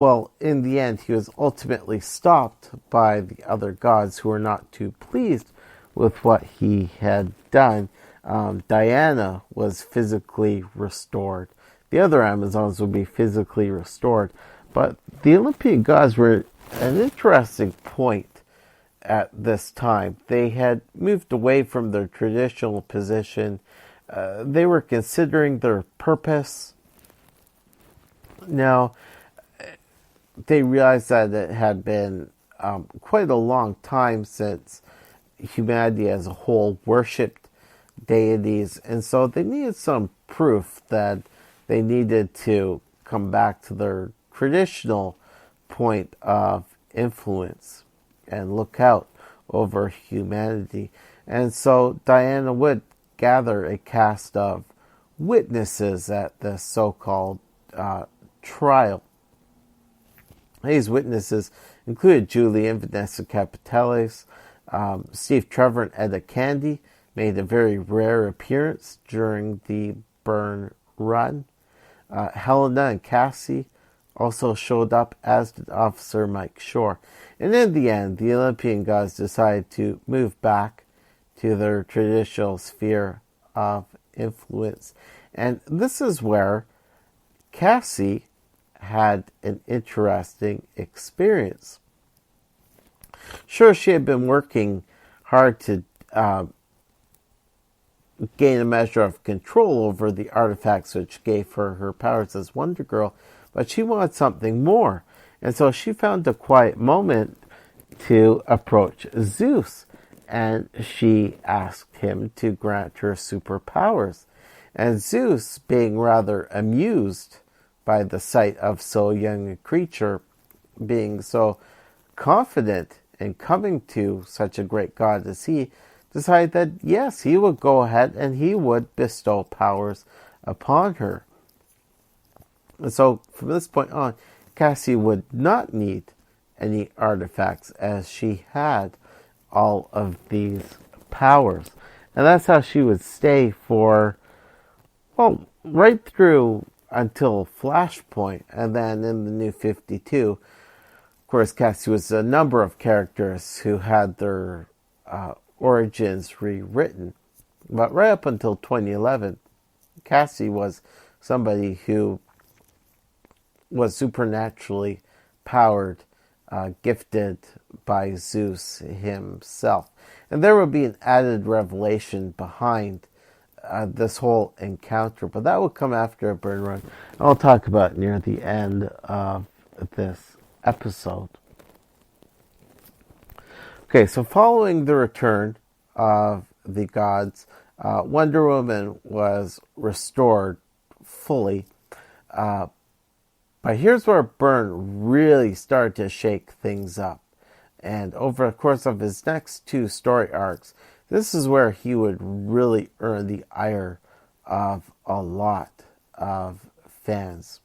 Well, in the end, he was ultimately stopped by the other gods who were not too pleased with what he had done. Diana was physically restored. The other Amazons would be physically restored. But the Olympian gods were an interesting point at this time. They had moved away from their traditional position. They were considering their purpose. Now, they realized that it had been quite a long time since humanity as a whole worshipped deities, and so they needed some proof that they needed to come back to their traditional point of influence and look out over humanity. And so Diana would gather a cast of witnesses at this so-called trial. These witnesses included Julie and Vanessa Capitelis. Steve Trevor and Etta Candy made a very rare appearance during the Byrne run. Helena and Cassie also showed up, as did Officer Mike Shore. And in the end, the Olympian gods decided to move back to their traditional sphere of influence. And this is where Cassie had an interesting experience. Sure, she had been working hard to gain a measure of control over the artifacts which gave her her powers as Wonder Girl, but she wanted something more. And so she found a quiet moment to approach Zeus, and she asked him to grant her superpowers. And Zeus, being rather amused by the sight of so young a creature being so confident in coming to such a great god as he, decided that yes, he would go ahead and he would bestow powers upon her. And so from this point on, Cassie would not need any artifacts, as she had all of these powers. And that's how she would stay for, well, right through until Flashpoint. And then in the New 52, of course, Cassie was a number of characters who had their origins rewritten. But right up until 2011, Cassie was somebody who was supernaturally powered, gifted by Zeus himself. And there would be an added revelation behind this whole encounter, but that would come after a Byrne run. I'll talk about near the end of this episode. Okay, so following the return of the gods, Wonder Woman was restored fully. But here's where Byrne really started to shake things up. And over the course of his next two story arcs, this is where he would really earn the ire of a lot of fans.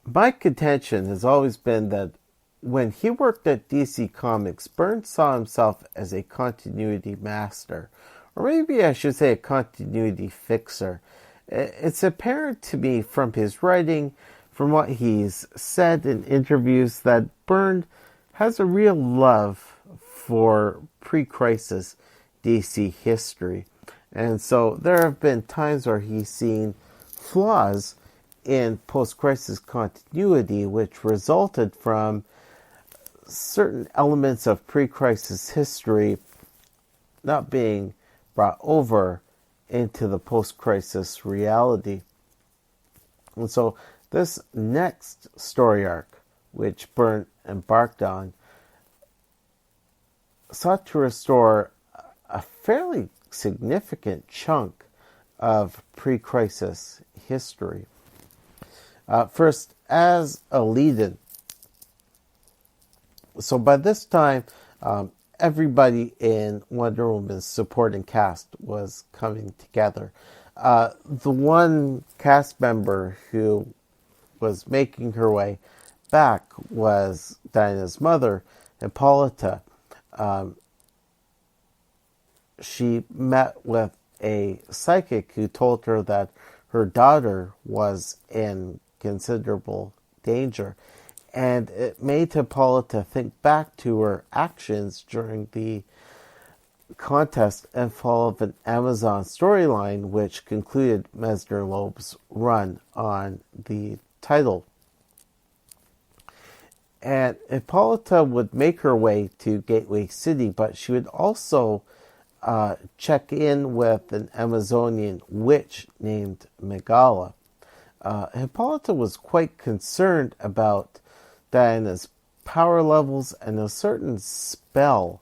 My contention has always been that when he worked at DC Comics, Byrne saw himself as a continuity master, or maybe I should say a continuity fixer. It's apparent to me from his writing, from what he's said in interviews, that Byrne has a real love for pre-crisis DC history. And so there have been times where he's seen flaws in post-crisis continuity which resulted from certain elements of pre-crisis history not being brought over into the post-crisis reality. And so this next story arc, which Byrne embarked on, sought to restore a fairly significant chunk of pre-crisis history. First, as a lead-in. So by this time, everybody in Wonder Woman's supporting cast was coming together. The one cast member who was making her way back was Diana's mother, Hippolyta. She met with a psychic who told her that her daughter was in considerable danger. And it made Hippolyta think back to her actions during the contest and fall of an Amazon storyline, which concluded Mesner-Loeb's run on the title. And Hippolyta would make her way to Gateway City, but she would also check in with an Amazonian witch named Megala. Hippolyta was quite concerned about Diana's power levels and a certain spell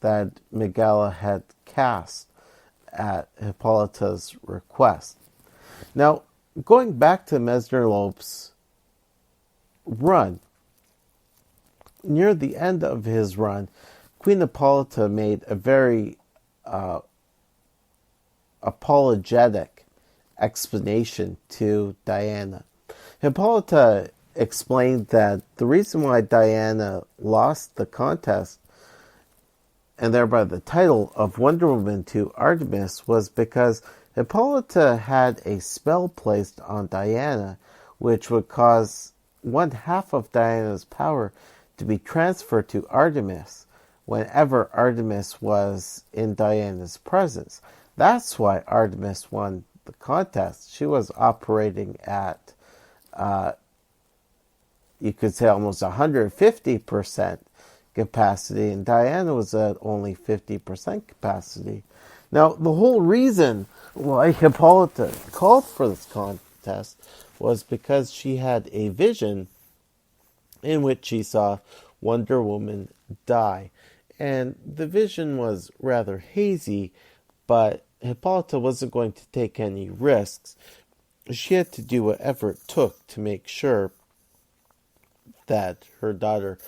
that Megala had cast at Hippolyta's request. Now, going back to Mesner-Loeb's run, near the end of his run, Queen Hippolyta made a very apologetic explanation to Diana. Hippolyta explained that the reason why Diana lost the contest and thereby the title of Wonder Woman to Artemis was because Hippolyta had a spell placed on Diana which would cause one half of Diana's power to be transferred to Artemis whenever Artemis was in Diana's presence. That's why Artemis won the contest. She was operating at, you could say, almost 150% capacity, and Diana was at only 50% capacity. Now, the whole reason why Hippolyta called for this contest was because she had a vision in which she saw Wonder Woman die. And the vision was rather hazy, but Hippolyta wasn't going to take any risks. She had to do whatever it took to make sure that her daughter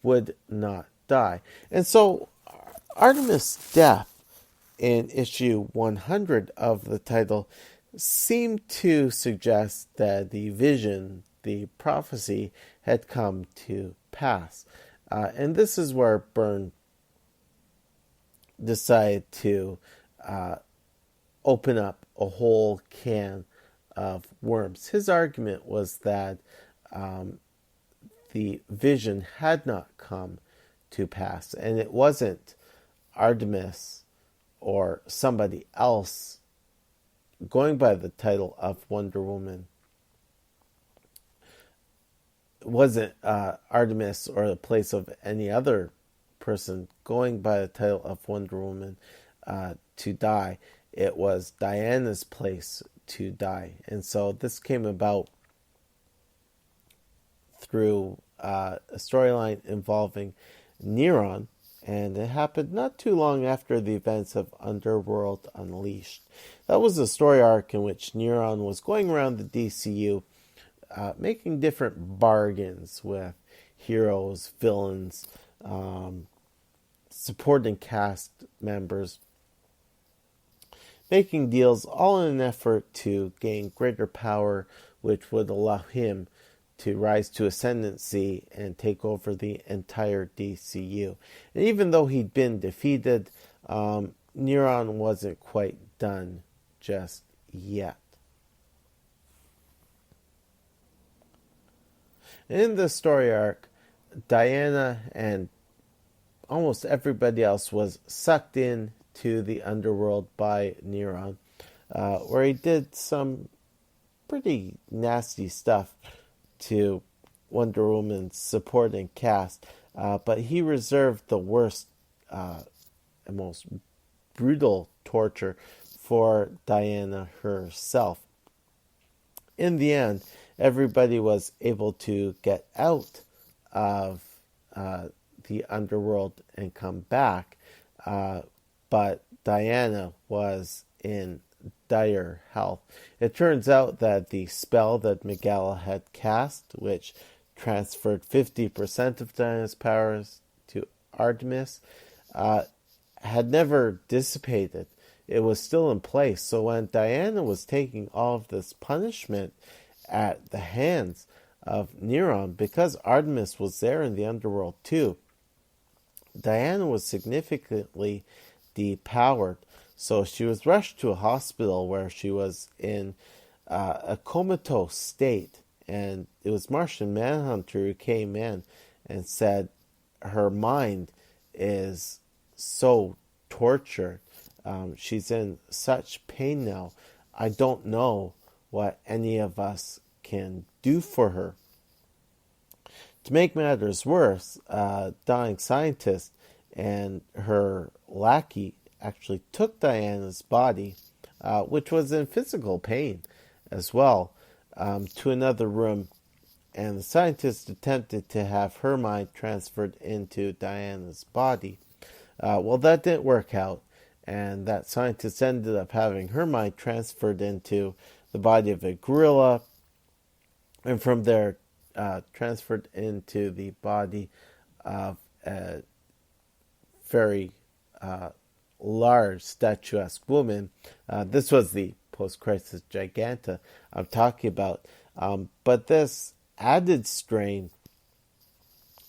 would not die. And so Artemis' death in issue 100 of the title seemed to suggest that the vision, the prophecy, had come to pass. And this is where Byrne decided to open up a whole can of worms. His argument was that the vision had not come to pass, and it wasn't Artemis or somebody else going by the title of Wonder Woman. It wasn't Artemis or the place of any other person going by the title of Wonder Woman to die. It was Diana's place to die. And so this came about through a storyline involving Neron, and it happened not too long after the events of Underworld Unleashed. That was a story arc in which Neron was going around the DCU making different bargains with heroes, villains, supporting cast members, making deals all in an effort to gain greater power, which would allow him to rise to ascendancy and take over the entire DCU. And even though he'd been defeated, Neron wasn't quite done just yet. In the story arc, Diana and almost everybody else was sucked in to the underworld by Neron, where he did some pretty nasty stuff to Wonder Woman's supporting cast, but he reserved the worst and most brutal torture for Diana herself. In the end, everybody was able to get out of the underworld and come back, but Diana was in dire health. It turns out that the spell that Megala had cast, which transferred 50% of Diana's powers to Artemis, had never dissipated. It was still in place. So when Diana was taking all of this punishment at the hands of Neron, because Artemis was there in the underworld too, Diana was significantly depowered. So she was rushed to a hospital where she was in a comatose state. and it was Martian Manhunter who came in and said her mind is so tortured. She's in such pain now. I don't know what any of us can do for her. To make matters worse, a dying scientist and her lackey actually took Diana's body, which was in physical pain as well, to another room, and the scientist attempted to have her mind transferred into Diana's body. Well, that didn't work out, and that scientist ended up having her mind transferred into the body of a gorilla, and from there transferred into the body of a very large, statuesque woman. This was the post-crisis Giganta I'm talking about. But this added strain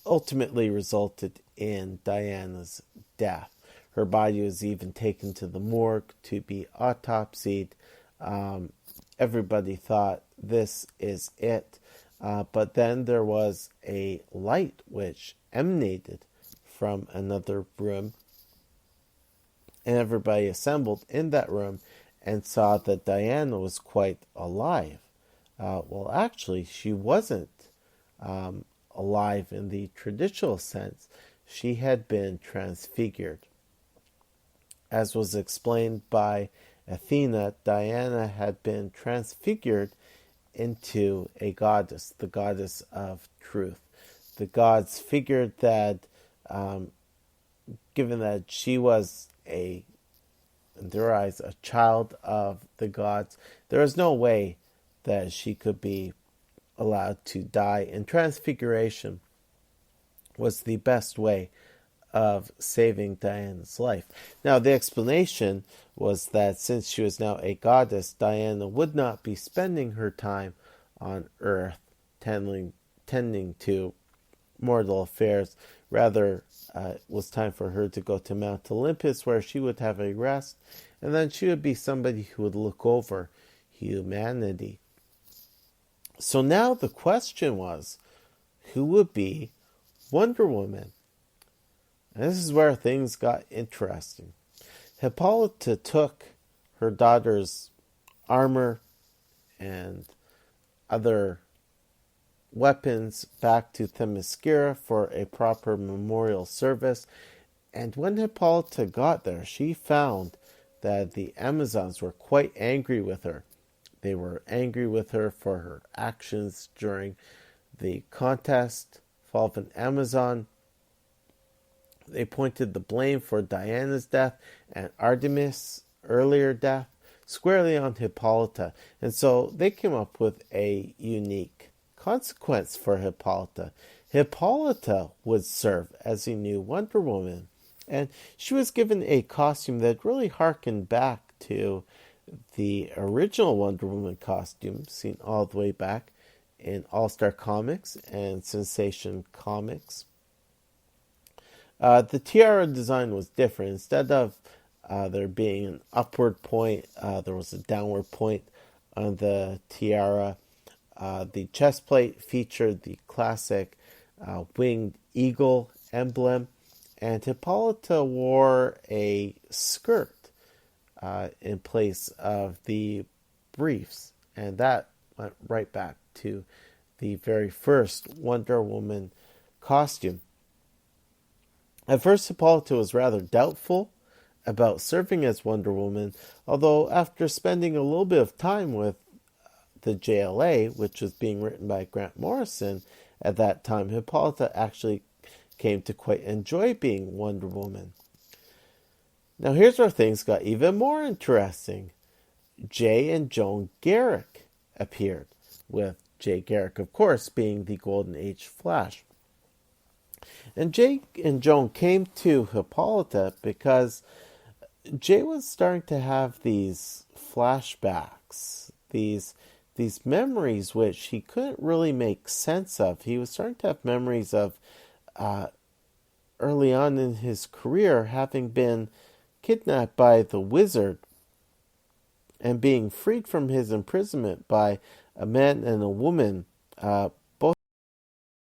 ultimately resulted in Diana's death. Her body was even taken to the morgue to be autopsied. Everybody thought this is it. But then there was a light which emanated from another room, and everybody assembled in that room and saw that Diana was quite alive. Well, actually, she wasn't alive in the traditional sense. She had been transfigured. As was explained by Athena, Diana had been transfigured into a goddess, the goddess of truth. The gods figured that, given that she was in their eyes, a child of the gods, there was no way that she could be allowed to die, and transfiguration was the best way of saving Diana's life. Now, the explanation was that since she was now a goddess, Diana would not be spending her time on Earth tending to mortal affairs. Rather, it was time for her to go to Mount Olympus, where she would have a rest, and then she would be somebody who would look over humanity. So now the question was, who would be Wonder Woman? And this is where things got interesting. Hippolyta took her daughter's armor and other weapons back to Themyscira for a proper memorial service. And when Hippolyta got there, she found that the Amazons were quite angry with her. They were angry with her for her actions during the contest, Fall of an Amazon. They pointed the blame for Diana's death and Artemis' earlier death squarely on Hippolyta. And so they came up with a unique consequence for Hippolyta. Hippolyta would serve as a new Wonder Woman. And she was given a costume that really harkened back to the original Wonder Woman costume, seen all the way back in All-Star Comics and Sensation Comics. The tiara design was different. Instead of there being an upward point, there was a downward point on the tiara. The chest plate featured the classic winged eagle emblem, and Hippolyta wore a skirt in place of the briefs, and that went right back to the very first Wonder Woman costume. At first, Hippolyta was rather doubtful about serving as Wonder Woman, although after spending a little bit of time with the JLA, which was being written by Grant Morrison at that time, Hippolyta actually came to quite enjoy being Wonder Woman. Now here's where things got even more interesting. Jay and Joan Garrick appeared, with Jay Garrick, of course, being the Golden Age Flash. And Jay and Joan came to Hippolyta because Jay was starting to have these flashbacks, these memories which he couldn't really make sense of. He was starting to have memories of early on in his career having been kidnapped by the Wizard and being freed from his imprisonment by a man and a woman